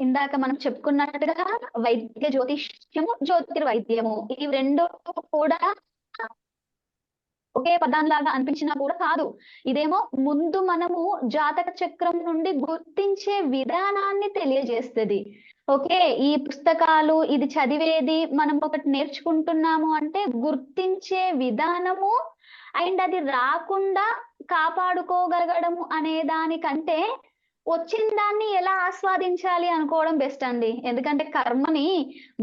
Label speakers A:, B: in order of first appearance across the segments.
A: ఇందాక మనం చెప్పుకున్నట్టుగా వైద్య జ్యోతిష్యము, జ్యోతిర్వైద్యము ఈ రెండు కూడా ఒకే పదంలాగా అనిపించినా కూడా కాదు. ఇదేమో ముందు మనము జాతక చక్రం నుండి గుర్తించే విధానాన్ని తెలియజేస్తది. ఓకే. ఈ పుస్తకాలు ఇది చదివేది మనం ఒకటి నేర్చుకుంటున్నాము అంటే గుర్తించే విధానము అండ్ అది రాకుండా కాపాడుకోగలగడము అనే దానికంటే వచ్చిన దాన్ని ఎలా ఆస్వాదించాలి అనుకోవడం బెస్ట్ అండి. ఎందుకంటే కర్మని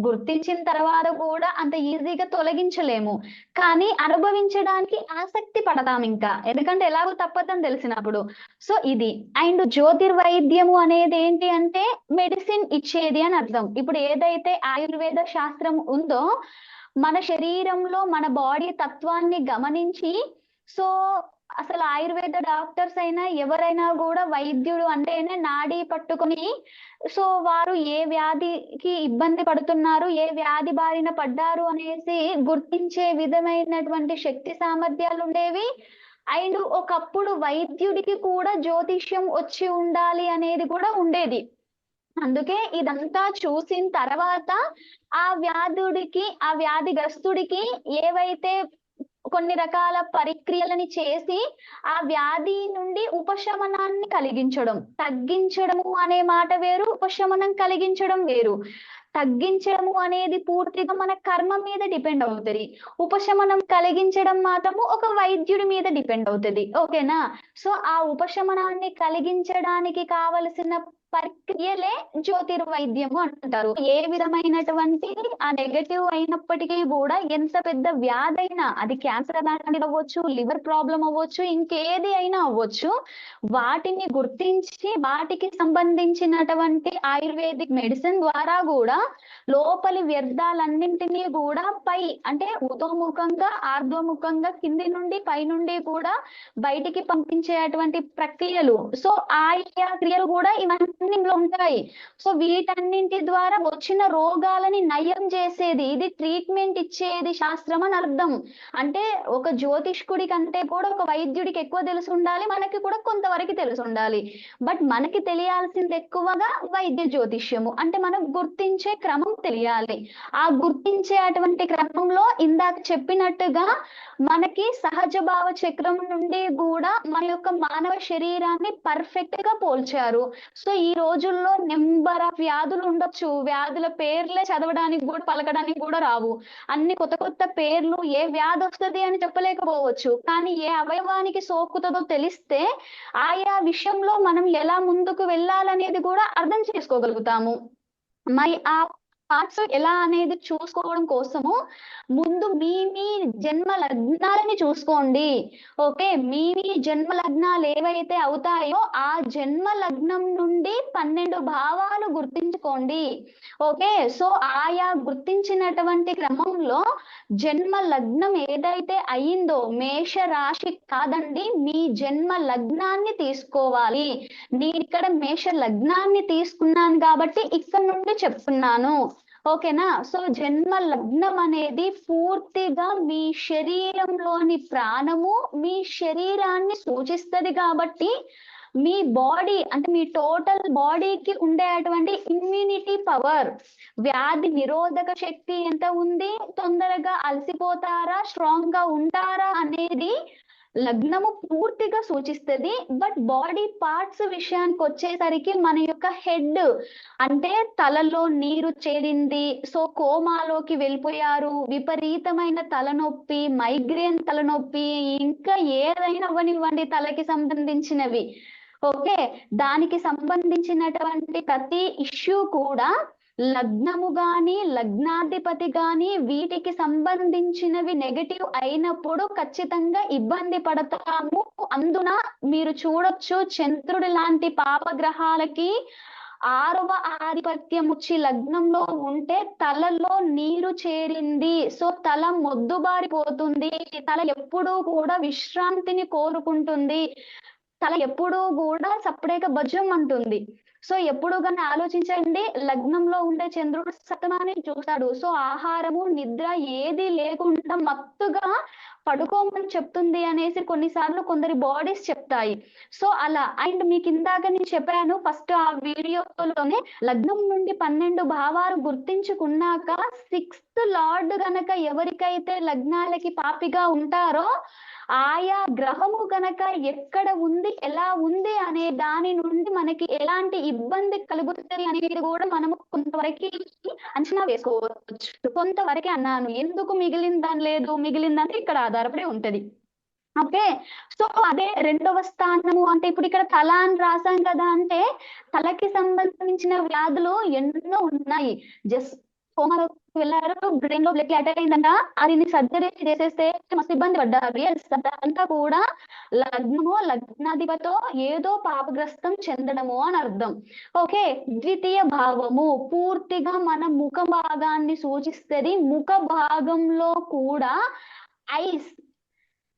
A: గుర్తించిన తర్వాత కూడా అంత ఈజీగా తొలగించలేము. కానీ అనుభవించడానికి ఆసక్తి పడతాం ఇంకా. ఎందుకంటే ఎలాగో తప్పదని తెలిసినప్పుడు. సో ఇది. అండ్ జ్యోతిర్వైద్యము అనేది ఏంటి అంటే మెడిసిన్ ఇచ్చేది అని అర్థం. ఇప్పుడు ఏదైతే ఆయుర్వేద శాస్త్రం ఉందో మన శరీరంలో మన బాడీ తత్వాన్ని గమనించి సో అసలు ఆయుర్వేద డాక్టర్స్ అయినా ఎవరైనా కూడా వైద్యుడు అంటేనే నాడీ పట్టుకొని సో వారు ఏ వ్యాధికి ఇబ్బంది పడుతున్నారు, ఏ వ్యాధి బారిన పడ్డారు అనేసి గుర్తించే విధమైనటువంటి శక్తి సామర్థ్యాలు ఉండేవి. అండ్ ఒకప్పుడు వైద్యుడికి కూడా జ్యోతిష్యం వచ్చి ఉండాలి అనేది కూడా ఉండేది. అందుకే ఇదంతా చూసిన తర్వాత ఆ వ్యాధిగ్రస్తుడికి ఏవైతే కొన్ని రకాల పరిక్రియలని చేసి ఆ వ్యాధి నుండి ఉపశమనాన్ని కలిగించడం. తగ్గించడము అనే మాట వేరు, ఉపశమనం కలిగించడం వేరు. తగ్గించడము అనేది పూర్తిగా మన కర్మ మీద డిపెండ్ అవుతది. ఉపశమనం కలిగించడం మాత్రము ఒక వైద్యుడి మీద డిపెండ్ అవుతది. ఓకేనా? సో ఆ ఉపశమనాన్ని కలిగించడానికి కావలసిన ప్రక్రియలే జ్యోతిర్వైద్యము అంటారు. ఏ విధమైనటువంటి ఆ నెగెటివ్ అయినప్పటికీ కూడా ఎంత పెద్ద వ్యాధైనా అది క్యాన్సర్ లాంటిది అవ్వచ్చు, లివర్ ప్రాబ్లం అవ్వచ్చు, ఇంకేది అయినా అవ్వచ్చు. వాటిని గుర్తించి వాటికి సంబంధించినటువంటి ఆయుర్వేదిక్ మెడిసిన్ ద్వారా కూడా లోపలి వ్యర్థాలన్నింటినీ కూడా పై అంటే ఉతోముఖంగా, ఆర్ధోముఖంగా కింది నుండి పై నుండి కూడా బయటికి పంపించేటువంటి ప్రక్రియలు. సో ఆయా క్రియలు కూడా ఇవన్నీ ఇందులో ఉంటాయి. సో వీటన్నింటి ద్వారా వచ్చిన రోగాలని నయం చేసేది ఇది ట్రీట్మెంట్ ఇచ్చేది శాస్త్రం అని అర్థం. అంటే ఒక జ్యోతిష్కుడి కంటే కూడా ఒక వైద్యుడికి ఎక్కువ తెలిసి ఉండాలి, మనకి కూడా కొంతవరకు తెలిసి ఉండాలి. బట్ మనకి తెలియాల్సింది ఎక్కువగా వైద్య జ్యోతిష్యము అంటే మనం గుర్తించే క్రమం తెలియాలి. ఆ గుర్తించే అటువంటి క్రమంలో ఇందాక చెప్పినట్టుగా మనకి సహజ భావ చక్రం నుండి కూడా మన యొక్క మానవ శరీరాన్ని పర్ఫెక్ట్ గా పోల్చారు. సో ఈ రోజుల్లో నెంబర్ ఆఫ్ వ్యాధులు ఉండొచ్చు. వ్యాధుల పేర్లే చదవడానికి కూడా పలకడానికి కూడా రావు. అన్ని కొత్త కొత్త పేర్లు ఏ వ్యాధి వస్తుంది అని చెప్పలేకపోవచ్చు. కానీ ఏ అవయవానికి సోకుతుందో తెలిస్తే ఆయా విషయంలో మనం ఎలా ముందుకు వెళ్ళాలనేది కూడా అర్థం చేసుకోగలుగుతాము. మరి ఆ పార్ట్స్ ఎలా అనేది చూసుకోవడం కోసము ముందు మీ జన్మ లగ్నాలని చూసుకోండి. ఓకే. మీ జన్మ లగ్నాలు ఏవైతే అవుతాయో ఆ జన్మ లగ్నం నుండి 12 భావాలు గుర్తించుకోండి. ఓకే. సో ఆయా గుర్తించినటువంటి క్రమంలో జన్మ లగ్నం ఏదైతే అయిందో మేష రాశి కాదండి, మీ జన్మ లగ్నాన్ని తీసుకోవాలి. నేను ఇక్కడ మేష లగ్నాన్ని తీసుకున్నాను కాబట్టి ఇక్కడ నుండి చెప్తున్నాను. ఓకేనా? సో జన్మ లగ్నం అనేది పూర్తిగా మీ శరీరంలోని ప్రాణము మీ శరీరాన్ని సూచిస్తది కాబట్టి మీ బాడీ అంటే మీ టోటల్ బాడీకి ఉండేటువంటి ఇమ్యూనిటీ పవర్, వ్యాధి నిరోధక శక్తి ఎంత ఉంది, తొందరగా అలసిపోతారా, స్ట్రాంగ్ గా ఉంటారా అనేది లగ్నము పూర్తిగా సూచిస్తది. బట్ బాడీ పార్ట్స్ విషయానికి వచ్చేసరికి మన యొక్క హెడ్ అంటే తలలో నీరు చేరింది, సో కోమాలోకి వెళ్ళిపోయారు, విపరీతమైన తలనొప్పి, మైగ్రేన్ తలనొప్పి, ఇంకా ఏదైనా అవ్వనివ్వండి తలకి సంబంధించినవి. ఓకే. దానికి సంబంధించినటువంటి ప్రతి ఇష్యూ కూడా లగ్నము గాని లగ్నాధిపతి గాని వీటికి సంబంధించినవి నెగటివ్ అయినప్పుడు ఖచ్చితంగా ఇబ్బంది పడతాము. అందున మీరు చూడొచ్చు చంద్రుడి లాంటి పాపగ్రహాలకి 6వ ఆధిపత్యముచ్చి లగ్నంలో ఉంటే తలలో నీరు చేరింది. సో తల మొద్దుబారిపోతుంది, తల ఎప్పుడూ కూడా విశ్రాంతిని కోరుకుంటుంది, తల ఎప్పుడూ కూడా సపరేట్గా భుజం అంటుంది. సో ఎప్పుడు కానీ ఆలోచించండి, లగ్నంలో ఉండే చంద్రుడు సప్తమాన్ని చూస్తాడు. సో ఆహారము నిద్ర ఏది లేకుండా మత్తుగా పడుకోమని చెప్తుంది అనేసి కొన్నిసార్లు కొందరి బాడీస్ చెప్తాయి. సో అలా అండ్ మీకు ఇందాక నేను చెప్పాను ఫస్ట్ ఆ వీడియోలోనే, లగ్నం నుండి 12 భావాలు గుర్తించుకున్నాక 6th లార్డ్ గనక ఎవరికైతే లగ్నాలకి పాపిగా ఉంటారో ఆయా గ్రహము గనక ఎక్కడ ఉంది, ఎలా ఉంది అనే దాని నుండి మనకి ఎలాంటి ఇబ్బంది కలుగుతుంది అనేది కూడా మనము కొంతవరకు అంచనా వేసుకోవచ్చు. కొంతవరకే అన్నాను, ఎందుకు మిగిలిందని లేదు, మిగిలిందంటే ఇక్కడ ఆధారపడి ఉంటది. ఓకే. సో అదే రెండవ స్థానము అంటే ఇప్పుడు ఇక్కడ తల అని రాసాం కదా, అంటే తలకి సంబంధించిన వ్యాధులు ఎన్నో ఉన్నాయి. జస్ట్ కోమాలోకి వెళ్ళారు, బ్రెయిన్ లో బ్లడ్ అటాక్ అయిందంట, అది సర్జరీ చేసేస్తే మస్తు ఇబ్బంది పడ్డారు. అదంతా కూడా లగ్నము లగ్నాధిపతో ఏదో పాపగ్రస్తం చెందడము అని అర్థం. ఓకే. ద్వితీయ భావము పూర్తిగా మన ముఖ భాగాన్ని సూచిస్తుంది. ముఖ భాగంలో కూడా ఐస్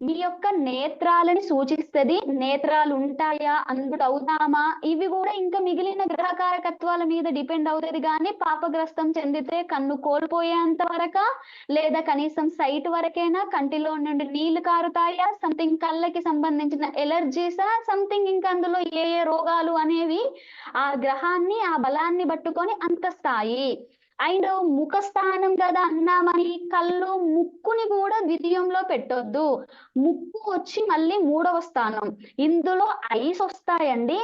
A: మీ యొక్క నేత్రాలని సూచిస్తుంది. నేత్రాలు ఉంటాయా, అందుడు అవుతామా, ఇవి కూడా ఇంకా మిగిలిన గ్రహకారకత్వాల మీద డిపెండ్ అవుతుంది. కానీ పాపగ్రస్తం చెందితే కన్ను కోల్పోయేంత వరక, లేదా కనీసం సైట్ వరకైనా, కంటిలో నుండి నీళ్లు కారుతాయా, సంథింగ్ కళ్ళకి సంబంధించిన ఎలర్జీసా, సంథింగ్ ఇంకా అందులో ఏ ఏ రోగాలు అనేవి ఆ గ్రహాన్ని ఆ బలాన్ని పట్టుకొని అంత స్థాయి. అండ్ ముఖ స్థానం కదా అన్నామని కళ్ళు ముక్కుని కూడా ద్వితీయంలో పెట్టొద్దు. ముక్కు వచ్చి మళ్ళీ 3వ స్థానం. ఇందులో ఐస్ వస్తాయండి.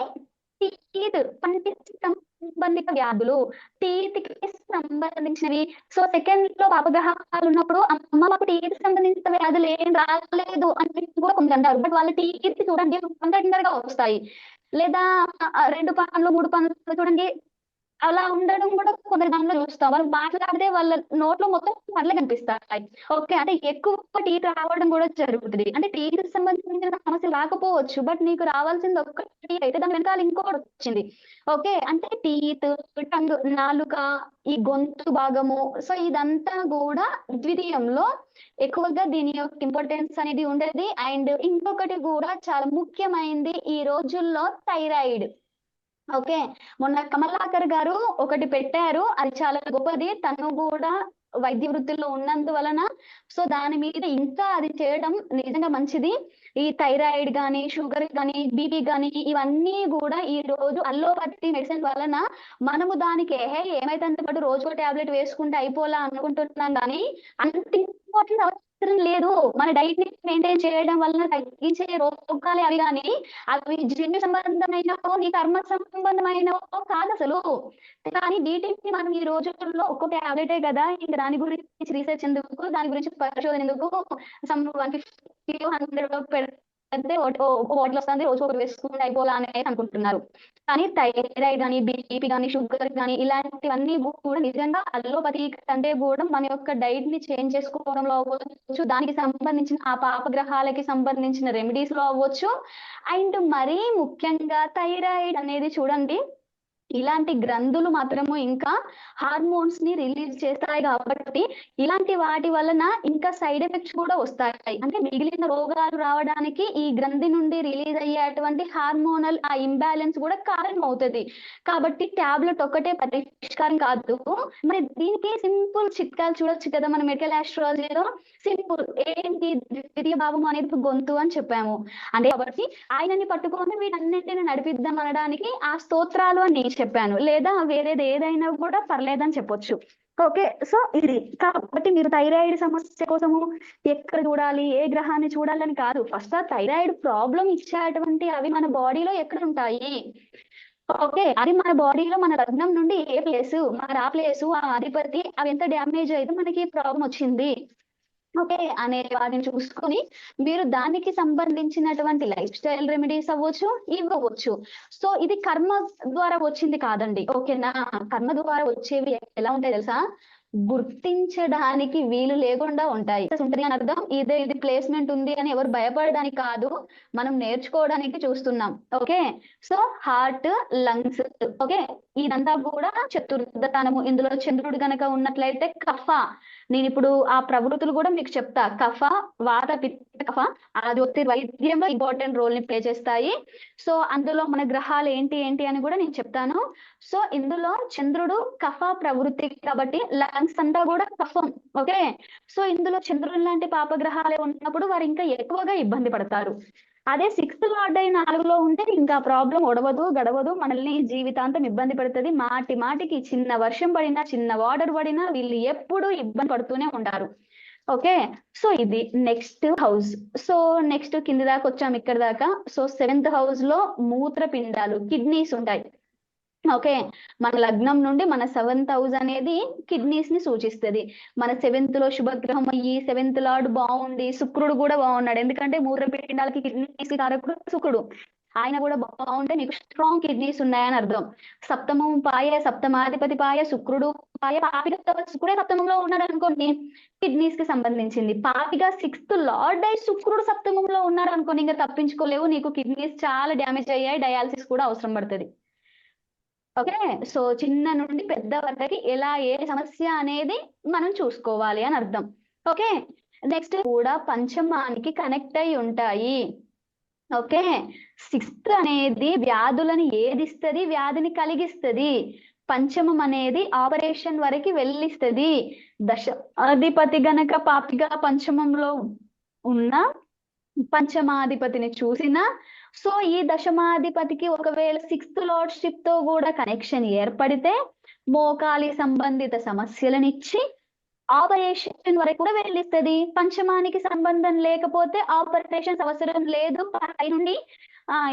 A: టీత్ పంటి సంబంధిత వ్యాధులు, టీత్ కి సంబంధించినవి. సో సెకండ్ లో పాపగ్రహాలు ఉన్నప్పుడు అమ్మ మాకు టీత్ సంబంధించిన వ్యాధులు ఏం రాలేదు అని కూడా కొందరు అంటారు. బట్ వాళ్ళ టీత్ చూడండి తొందరగా వస్తాయి. లేదా 2 పనులు 3 పనులు చూడండి అలా ఉండడం కూడా కొందరి దాంట్లో చూస్తాం. వాళ్ళు మాట్లాడితే వాళ్ళ నోట్లో మొత్తం పండ్లే కనిపిస్తాయి. ఓకే. అంటే ఎక్కువ టీత్ రావడం కూడా జరుగుతుంది. అంటే టీత్ సంబంధించిన సమస్య రాకపోవచ్చు, బట్ నీకు రావాల్సింది ఒక్కటి అయితే దాని వెనకాల ఇంకొకటి వచ్చింది. ఓకే. అంటే టీత్, టంగ్, నాలుక, ఈ గొంతు భాగము. సో ఇదంతా కూడా ద్వితీయంలో ఎక్కువగా దీని యొక్క ఇంపార్టెన్స్ అనేది ఉండేది. అండ్ ఇంకొకటి కూడా చాలా ముఖ్యమైనది ఈ రోజుల్లో థైరాయిడ్. ఓకే. మొన్న కమలాకర్ గారు ఒకటి పెట్టారు, అది చాలా గొప్పది. తను కూడా వైద్య వృత్తిలో ఉన్నందువలన సో దాని మీద ఇంకా అది చేయడం నిజంగా మంచిది. ఈ థైరాయిడ్ గానీ, షుగర్ గానీ, బీపీ గానీ ఇవన్నీ కూడా ఈ రోజు అల్లోపతి మెడిసిన్ వలన మనము దానికి ఏమైతే పాటు రోజుకో టాబ్లెట్ వేసుకుంటే అయిపోలా అనుకుంటున్నాం, కానీ అంత ఇంపార్టెంట్ అవసరం లేదు. మన డైట్ ని మెయింటైన్ చేయడం వలన తగ్గించే రోగాలే అవి, కానీ అవి జన్యు సంబంధమైన నీ కర్మ సంబంధమైన కాదు అసలు. కానీ వీటిని మనం ఈ రోజుల్లో ఒక్క టాబ్లెటే కదా, ఇంకా దాని గురించి రీసెర్చ్ ఎందుకు, దాని గురించి పరిశోధన ఎందుకు, 150 100 పెడితే బాటిల్ వస్తుంది, రోజు ఒకటి వేసుకుంటే అయిపోలా అనేది అనుకుంటున్నారు. కానీ థైరాయిడ్ కానీ, బీపీ కానీ, షుగర్ కానీ ఇలాంటివన్నీ కూడా నిజంగా అల్లోపతి కంటే కూడా మన యొక్క డైట్ ని చేంజ్ చేసుకోవడంలో అవ్వచ్చు, దానికి సంబంధించిన ఆ పాపగ్రహాలకి సంబంధించిన రెమెడీస్ లో అవ్వచ్చు. అండ్ మరీ ముఖ్యంగా థైరాయిడ్ అనేది చూడండి, ఇలాంటి గ్రంథులు మాత్రము ఇంకా హార్మోన్స్ ని రిలీజ్ చేస్తాయి కాబట్టి ఇలాంటి వాటి వలన ఇంకా సైడ్ ఎఫెక్ట్స్ కూడా వస్తాయి. అంటే మిగిలిన రోగాలు రావడానికి ఈ గ్రంథి నుండి రిలీజ్ అయ్యేటువంటి హార్మోనల్ ఆ ఇంబ్యాలెన్స్ కూడా కారణం అవుతుంది. కాబట్టి టాబ్లెట్ ఒక్కటే పరిష్కారం కాదు. మరి దీనికి సింపుల్ చిట్కాలు చూడొచ్చు కదా మన మెడికల్ ఆస్ట్రాలజీలో. సింపుల్ ఏంటి, ద్వితీయ భావం అనేది గొంతు అని చెప్పాము అంటే, కాబట్టి ఆయనని పట్టుకొని వీటన్నింటిని నడిపిద్దాం అనడానికి ఆ స్తోత్రాలు అని చెప్పాను, లేదా వేరేది ఏదైనా కూడా పర్లేదని చెప్పొచ్చు. ఓకే. సో ఇది కాబట్టి మీరు థైరాయిడ్ సమస్య కోసము ఎక్కడ చూడాలి, ఏ గ్రహాన్ని చూడాలని కాదు, ఫస్ట్ ఆ థైరాయిడ్ ప్రాబ్లం ఇచ్చేటువంటి అవి మన బాడీలో ఎక్కడ ఉంటాయి. ఓకే. అది మన బాడీలో మన లగ్నం నుండి ఏ ప్లేసు, మరి ఆ ప్లేసు ఆ అధిపతి అవి ఎంత డ్యామేజ్ అయితే మనకి ప్రాబ్లం వచ్చింది. ఓకే. అనే వాటిని చూసుకొని మీరు దానికి సంబంధించినటువంటి లైఫ్ స్టైల్ రెమెడీస్ అవ్వచ్చు, ఇవ్వవచ్చు. సో ఇది కర్మ ద్వారా వచ్చింది కాదండి. ఓకేనా. కర్మ ద్వారా వచ్చేవి ఎలా ఉంటాయి తెలుసా, గుర్తించడానికి వీలు లేకుండా ఉంటాయి ఉంటుంది అని అర్థం. ఇది ప్లేస్మెంట్ ఉంది అని ఎవరు భయపడడానికి కాదు, మనం నేర్చుకోవడానికి చూస్తున్నాం. Okay, so heart, lungs. Okay, ఇదంతా కూడా చతుర్థతనము. ఇందులో చంద్రుడు గనక ఉన్నట్లయితే కఫ. నేను ఇప్పుడు ఆ ప్రవృత్తులు కూడా మీకు చెప్తా. కఫ, వాత, పిత్త, కఫ ఆ జ్యోతిర్వైద్యంలో ఇంపార్టెంట్ రోల్ ని ప్లే చేస్తాయి. సో అందులో మన గ్రహాలు ఏంటి ఏంటి అని కూడా నేను చెప్తాను. సో ఇందులో చంద్రుడు కఫ ప్రవృత్తి కాబట్టి లంగ్స్ అంతా కూడా కఫం. ఓకే, సో ఇందులో చంద్రుడు లాంటి పాపగ్రహాలే ఉన్నప్పుడు వారు ఇంకా ఎక్కువగా ఇబ్బంది పడతారు. అదే 6th లార్డ్ అయి 4లో ఉంటే ఇంకా ప్రాబ్లం ఒడవదు గడవదు, మనల్ని జీవితాంతం ఇబ్బంది పడుతుంది. మాటి మాటికి చిన్న వర్షం పడినా, చిన్న వాటర్ పడినా వీళ్ళు ఎప్పుడు ఇబ్బంది పడుతూనే ఉంటారు. ఓకే, సో ఇది నెక్స్ట్ హౌస్. సో నెక్స్ట్ కింది దాకా వచ్చాం, ఇక్కడ దాకా. సో 7th హౌస్ లో మూత్రపిండాలు, కిడ్నీస్ ఉంటాయి. ఓకే, మన లగ్నం నుండి మన 7th హౌస్ అనేది కిడ్నీస్ ని సూచిస్తుంది. మన 7th లో శుభగ్రహం అయ్యి 7th లార్డ్ బాగుంది, శుక్రుడు కూడా బాగున్నాడు. ఎందుకంటే మూత్రపిండాలకి కిడ్నీస్ కారకుడు శుక్రుడు. ఆయన కూడా బాగుంటే మీకు స్ట్రాంగ్ కిడ్నీస్ ఉన్నాయని అర్థం. సప్తమం పాయ, సప్తమాధిపతి పాయ, శుక్రుడు పాయ, పాపిగా శుక్రుడే సప్తమంలో ఉన్నాడు అనుకోండి, కిడ్నీస్ కి సంబంధించింది. పాపిగా 6th లార్డ్ అయి శుక్రుడు సప్తమంలో ఉన్నాడు అనుకోండి, ఇంకా తప్పించుకోలేవు, నీకు కిడ్నీస్ చాలా డ్యామేజ్ అయ్యాయి, డయాలసిస్ కూడా అవసరం పడుతుంది. ఓకే, సో చిన్న నుండి పెద్ద వరకు ఎలా ఏ సమస్య అనేది మనం చూసుకోవాలి అని అర్థం. ఓకే, నెక్స్ట్ కూడా పంచమానికి కనెక్ట్ అయి ఉంటాయి. ఓకే, 6th అనేది వ్యాధులను ఏదిస్తుంది, వ్యాధిని కలిగిస్తుంది. పంచమం అనేది ఆపరేషన్ వరకు వెళ్ళిస్తుంది. అధిపతి గనక పాపిగా పంచమంలో ఉన్న పంచమాధిపతిని చూసిన, సో ఈ దశమాధిపతికి ఒకవేళ 6th లార్డ్షిప్ తో కూడా కనెక్షన్ ఏర్పడితే మోకాలి సంబంధిత సమస్యలనిచ్చి ఆపరేషన్ వరకు కూడా వెళ్ళిస్తుంది. పంచమానికి సంబంధం లేకపోతే ఆపరేషన్స్ అవసరం లేదు, పై నుండి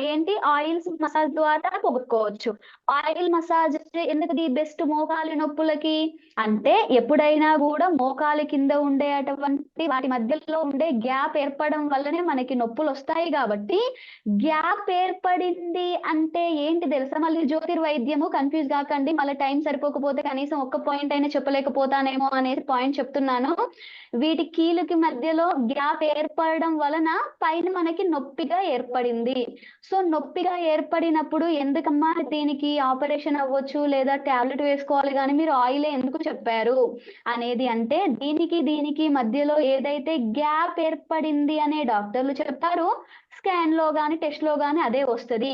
A: ఏంటి ఆయిల్స్ మసాజ్ ద్వారా పొగుకోవచ్చు. ఆయిల్ మసాజ్ ఎందుకు బెస్ట్ మోకాలి నొప్పులకి అంటే, ఎప్పుడైనా కూడా మోకాలి కింద ఉండే అటువంటి వాటి మధ్యలో ఉండే గ్యాప్ ఏర్పడడం వల్లనే మనకి నొప్పులు వస్తాయి. కాబట్టి గ్యాప్ ఏర్పడింది అంటే ఏంటి తెలుసా? మళ్ళీ జ్యోతిర్వైద్యము కన్ఫ్యూజ్ కాకండి, మళ్ళీ టైం సరిపోకపోతే కనీసం ఒక్క పాయింట్ అయినా చెప్పలేకపోతానేమో అనేది పాయింట్ చెప్తున్నాను. వీటి కీలుకి మధ్యలో గ్యాప్ ఏర్పడడం వలన పైన మనకి నొప్పిగా ఏర్పడింది. సో నొప్పిగా ఏర్పడినప్పుడు ఎందుకమ్మా దీనికి ఆపరేషన్ అవ్వచ్చు లేదా టాబ్లెట్ వేసుకోవాలి కానీ మీరు ఆయిలే ఎందుకు చెప్పారు అనేది, అంటే దీనికి మధ్యలో ఏదైతే గ్యాప్ ఏర్పడింది అనే డాక్టర్లు చెప్తారు, స్కాన్ లో గాని టెస్ట్ లో గాని అదే వస్తుంది.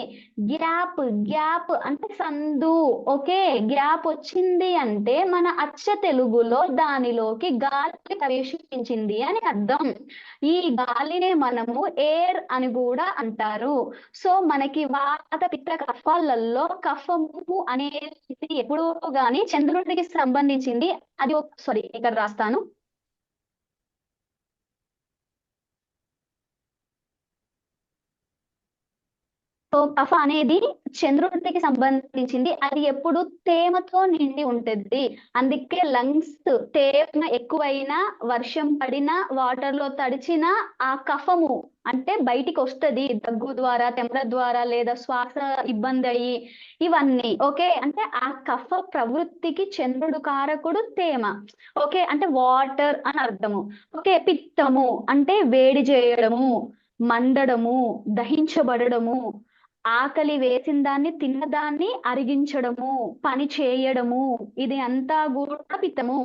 A: గ్యాప్ అంటే సందు. ఓకే, గ్యాప్ వచ్చింది అంటే మన అచ్చ తెలుగులో దానిలోకి గాలి ప్రవేశించింది అని అర్థం. ఈ గాలినే మనము ఎయిర్ అని కూడా అంటారు. సో మనకి వాత, పిత్త, కఫాలలో కఫము అనేది ఎప్పుడూ గాని చంద్రుడికి సంబంధించింది. అది సారీ ఇక్కడ రాస్తాను. సో కఫ అనేది చంద్రుడికి సంబంధించింది. అది ఎప్పుడు తేమతో నిండి ఉంటుంది. అందుకే లంగ్స్ తేమ ఎక్కువైనా, వర్షం పడినా, వాటర్ లో తడిచినా ఆ కఫము అంటే బయటికి వస్తుంది, దగ్గు ద్వారా, తెమల ద్వారా, లేదా శ్వాస ఇబ్బంది అయ్యి ఇవన్నీ. ఓకే, అంటే ఆ కఫ ప్రవృత్తికి చంద్రుడు కారకుడు తేమ. ఓకే, అంటే వాటర్ అని అర్థము. ఓకే, పిత్తము అంటే వేడి చేయడము, మండడము, దహించబడము, ఆకలి వేసిన దాన్ని తిన్నదాన్ని అరిగించడము, పని చేయడము, ఇది అంతా కూడా పిత్తము.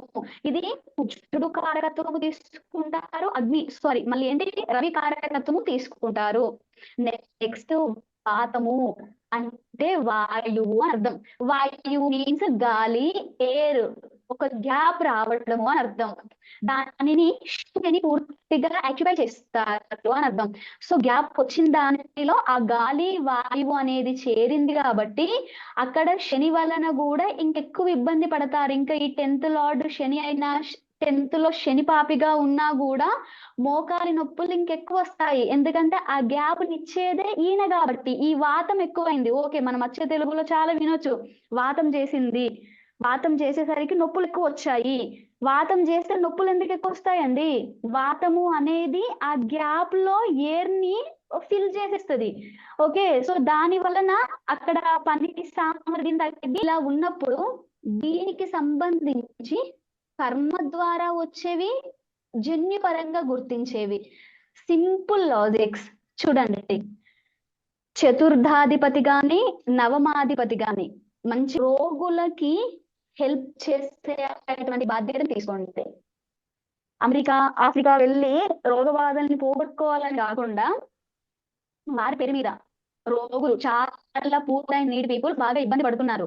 A: ఇది కుజుడు కారకత్వము తీసుకుంటారు, మళ్ళీ ఏంటి రవి కారకత్వము తీసుకుంటారు. నెక్స్ట్ వాతము అంటే వాయువు అని అర్థం. వాయువు మీన్స్ గాలి, ఎయిర్, ఒక గ్యాప్ రావడము అని అర్థం. దానిని శక్తిని పూర్తిగా యాక్టివై చేస్తారు అని అర్థం. సో గ్యాప్ వచ్చిన దానిలో ఆ గాలి, వాయువు అనేది చేరింది కాబట్టి అక్కడ శని వలన కూడా ఇంకెక్కువ ఇబ్బంది పడతారు. ఇంకా ఈ 10th లార్డ్ శని అయినా, 10th లో శని పాపిగా ఉన్నా కూడా మోకాలి నొప్పులు ఇంకెక్కువ వస్తాయి. ఎందుకంటే ఆ గ్యాప్ నిచ్చేదే ఈయన కాబట్టి. ఈ వాతం ఎక్కువైంది. ఓకే, మనం వచ్చే తెలుగులో చాలా వినొచ్చు, వాతం చేసింది. వాతం చేసేసరికి నొప్పులు ఎక్కువ వచ్చాయి. వాతం చేస్తే నొప్పులు ఎందుకు ఎక్కువ వస్తాయండి? వాతము అనేది ఆ గ్యాప్ లో ఎయిర్ ని ఫిల్ చేసేస్తుంది. ఓకే, సో దాని వలన అక్కడ పనికి సామర్థ్యం తగ్గి ఇలా ఉన్నప్పుడు దీనికి సంబంధించి కర్మ ద్వారా వచ్చేవి, జన్యుపరంగా గుర్తించేవి. సింపుల్ లాజిక్స్ చూడండి. చతుర్థాధిపతి గాని నవమాధిపతి గాని మంచి రోగులకి హెల్ప్ చేసేటువంటి బాధ్యతను తీసుకోండి. అమెరికా ఆఫ్రికా వెళ్ళి రోగ బాధల్ని పోగొట్టుకోవాలని కాకుండా వారి పేరు మీద రోగులు చాలా పూర్తయిన నీడ్ పీపుల్ బాగా ఇబ్బంది పడుతున్నారు.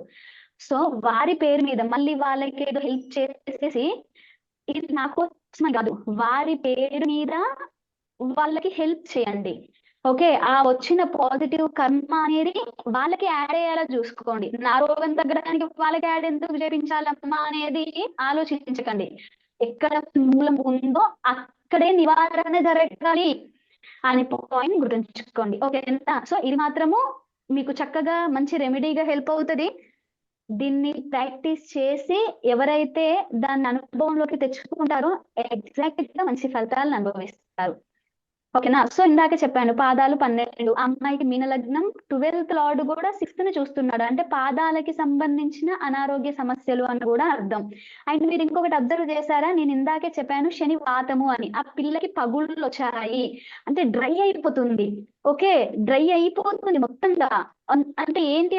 A: సో వారి పేరు మీద మళ్ళీ వాళ్ళకి ఏదో హెల్ప్ చేసేసి, ఇది నా కోసమే కాదు, వారి పేరు మీద వాళ్ళకి హెల్ప్ చేయండి. ఓకే, ఆ వచ్చిన పాజిటివ్ కర్మ అనేది వాళ్ళకి యాడ్ అయ్యేలా చూసుకోండి. నా రోగం తగ్గడానికి వాళ్ళకి యాడ్ ఎందుకు చేయించాలమ్మా అనేది ఆలోచించకండి. ఎక్కడ మూలం ఉందో అక్కడే నివారణ జరగాలి అని పాయింట్ గుర్తుంచుకోండి. ఓకే, ఎంత సో ఇది మాత్రము మీకు చక్కగా మంచి రెమెడీగా హెల్ప్ అవుతుంది. దీన్ని ప్రాక్టీస్ చేసి ఎవరైతే దాన్ని అనుభవంలోకి తెచ్చుకుంటారో ఎగ్జాక్ట్ గా మంచి ఫలితాలను అనుభవిస్తారు. ఓకేనా. సో ఇందాక చెప్పాను పాదాలు 12, అమ్మాయికి మీన లగ్నం 12th లార్డ్ కూడా 6th ని చూస్తున్నాడు, అంటే పాదాలకి సంబంధించిన అనారోగ్య సమస్యలు అని కూడా అర్థం. అండ్ మీరు ఇంకొకటి అబ్జర్వ్ చేశారా, నేను ఇందాకే చెప్పాను శని వాతము అని. ఆ పిల్లకి పగుళ్ళు వచ్చాయి అంటే డ్రై అయిపోతుంది. ఓకే, డ్రై అయిపోతుంది మొత్తంగా. అంటే ఏంటి